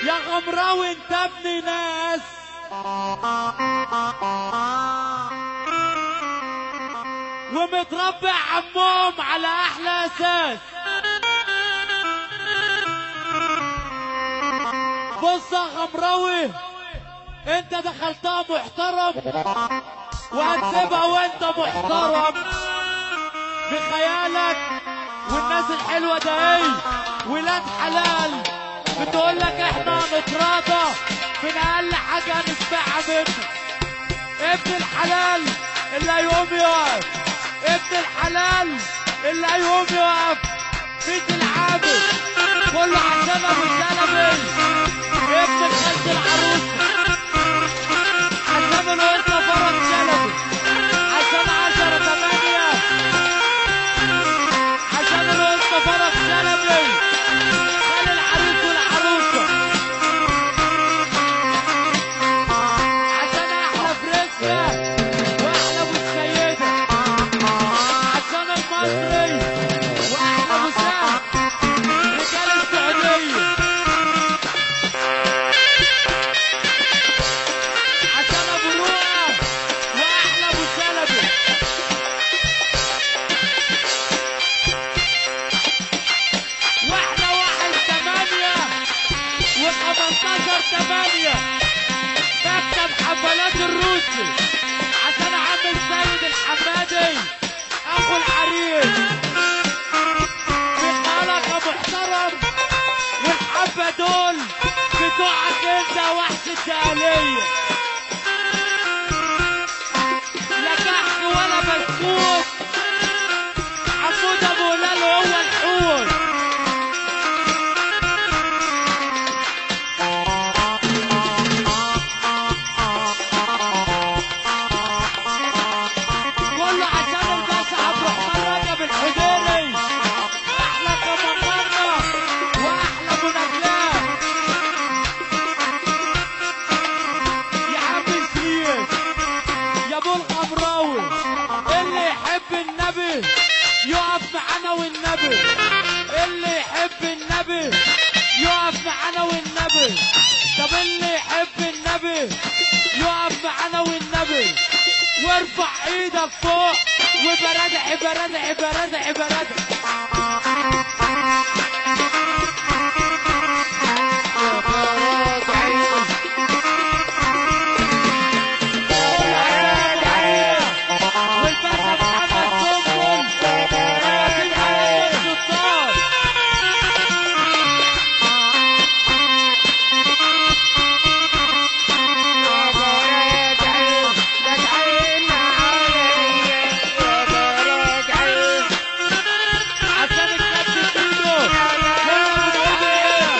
يا غمراوي انت ابن ناس، ومتربع عمهم على احلى اساس. بص يا غمراوي، انت دخلتها محترم وهتسيبها وانت محترم بخيالك. والناس الحلوه ده ايه ولاد حلال بتقول لك احنا هنتراضى من اقل حاجه هنسمعها منك. ابن الحلال اللي هيقوم يقف، ابن الحلال اللي هيقوم يقف بيت العابد كله عشان ابو سلمي ابن خالة العروسه، عشان الورطه فرج سلمي، عشان 10/8، عشان الورطه فرج سلمي خال العريس والعروسه، عشان احلى فريسكا واحلى ابو السيده، عشان المصري واحلى ابو سام رجال السعوديه، عشان ابو روقه واحلى ابو سلبي، واحنا 1/8 و15/8 مكتب حفلات الروسي، عشان عم السيد الحمادي اخو العريس بقالك يا محترم. والحبه دول بتوعك انت وحش الدقاليه، لا كحك ولا بسكوت، عمود ابو هلال هو الحور. كله عشان الباشا عبد الرحمن رجب الحجيري، احلى كمامرنا واحلى ابو نجلاء يا عم شريف يا ابو الغمراوي. اللي يحب النبي يقف معانا والنبي، اللي يحب النبي يقف معانا والنبي. طب اللي يحب النبي يقف معانا والنبي، وارفع ايدك فوق وبردح بردح بردح بردح. والباشا محمد سنبل راجل على السلطان. عشان الكابتن فيدو كله بتقول ايه؟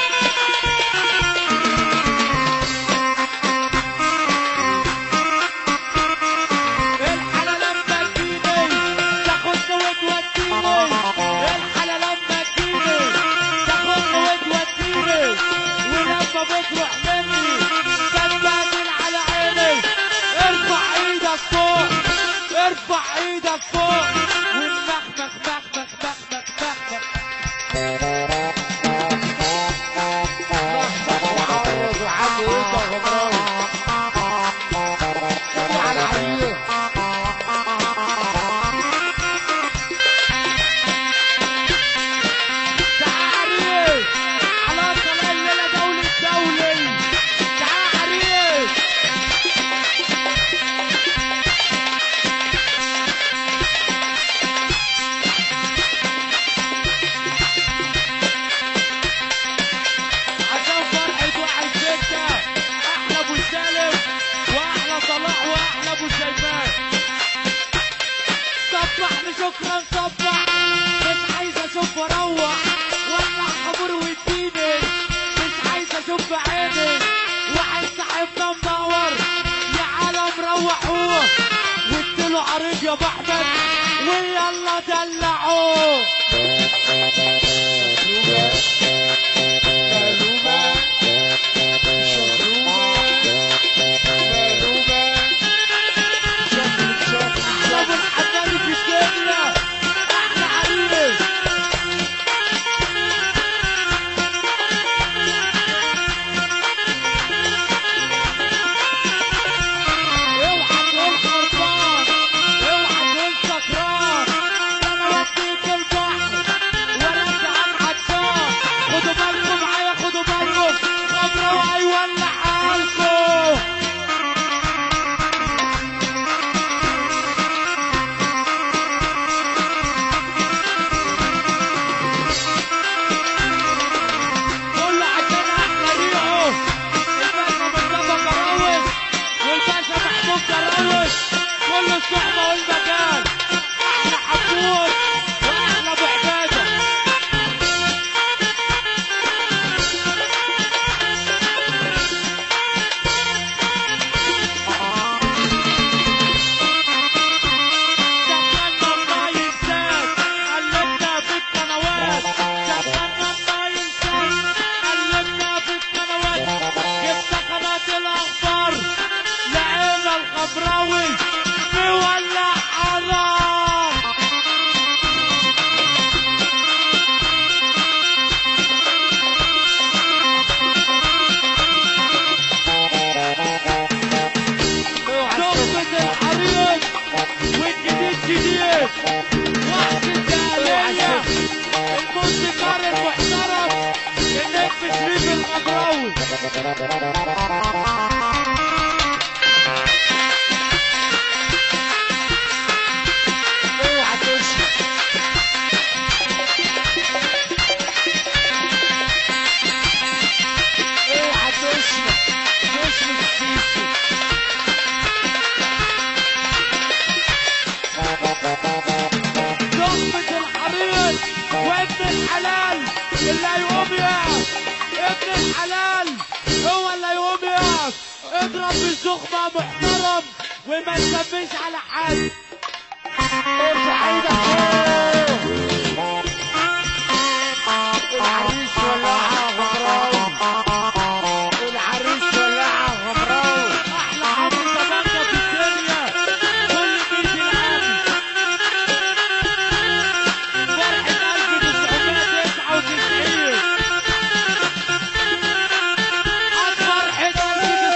الحلا لما تجيني تاخدني وتوديني، الحلا لما تجيني تاخدني وتوديني، ولما بتروح مني بتبادل على عيني. ارفع ايدك فوق، ارفع ايدك فوق والمخمخ مخمخ مخمخ مخمخ. وعرض وعدي ايدك يا غمراوي على عريس. تعال عريس على صلاة الليلة دولي الدولي. تعال عريس عشان فرحة 1/6 احلى ابو سالم واحلى صلاح واحلى ابو شيماء. صبحني شكرا صبح، مش عايز اشوف واروح ولع خمور واديني، مش عايز اشوف بعيني واحد صاحبنا مدور يا عالم روحوه واديله عريض يا ابو احمد ويلا دلعوه. احلى ابو الحمادي في الدنيا، احلى عريس. اضرب بالزخمة محترم وما تسميش على حد. ارفع ايدك فوق. العريس ولعها غمراوي، العريس ولعها غمراوي. احلى عمر زماننا في الدنيا كل بيت العالم. فرحة 1999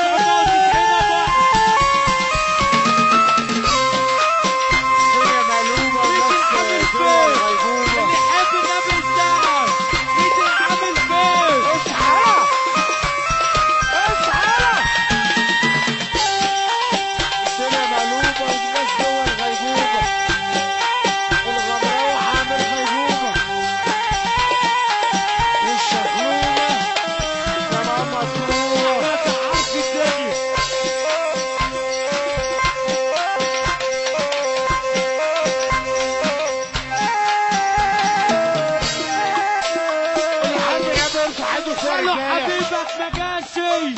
حبيبك ما جاشي.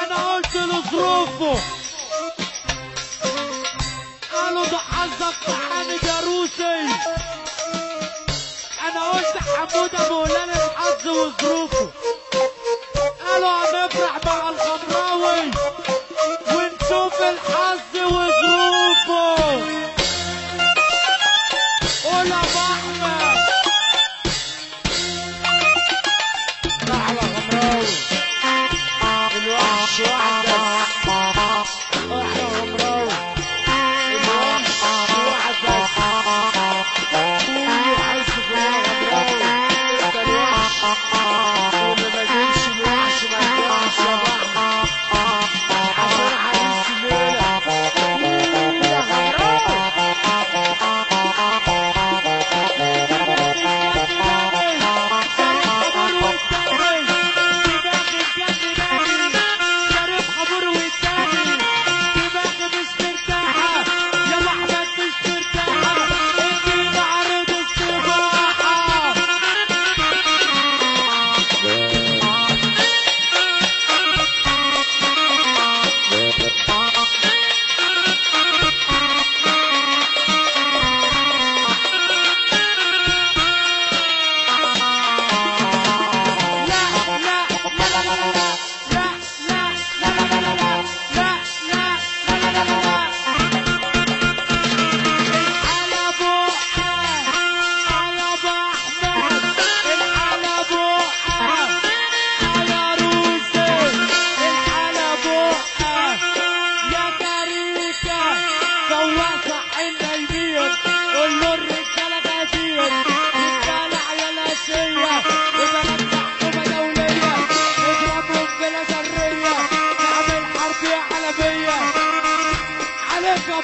انا قلت له ظروفه، قالوا ده حظك محمد يا روسي. انا قلت حموده مولانا الحظ وظروفه، قالوا هنفرح مع الغمراوي ونشوف الحظ وظروفه. قول يا ابو احمد احلى غمراوي الوحش واحد بس. احلى غمراوي الوحش واحد بس. كله حس في الغمراوي. انت الوحش واللي ما جيش الوحش ما يجيش يا بحر عشان عريس الليله. يا غمراوي عليك يا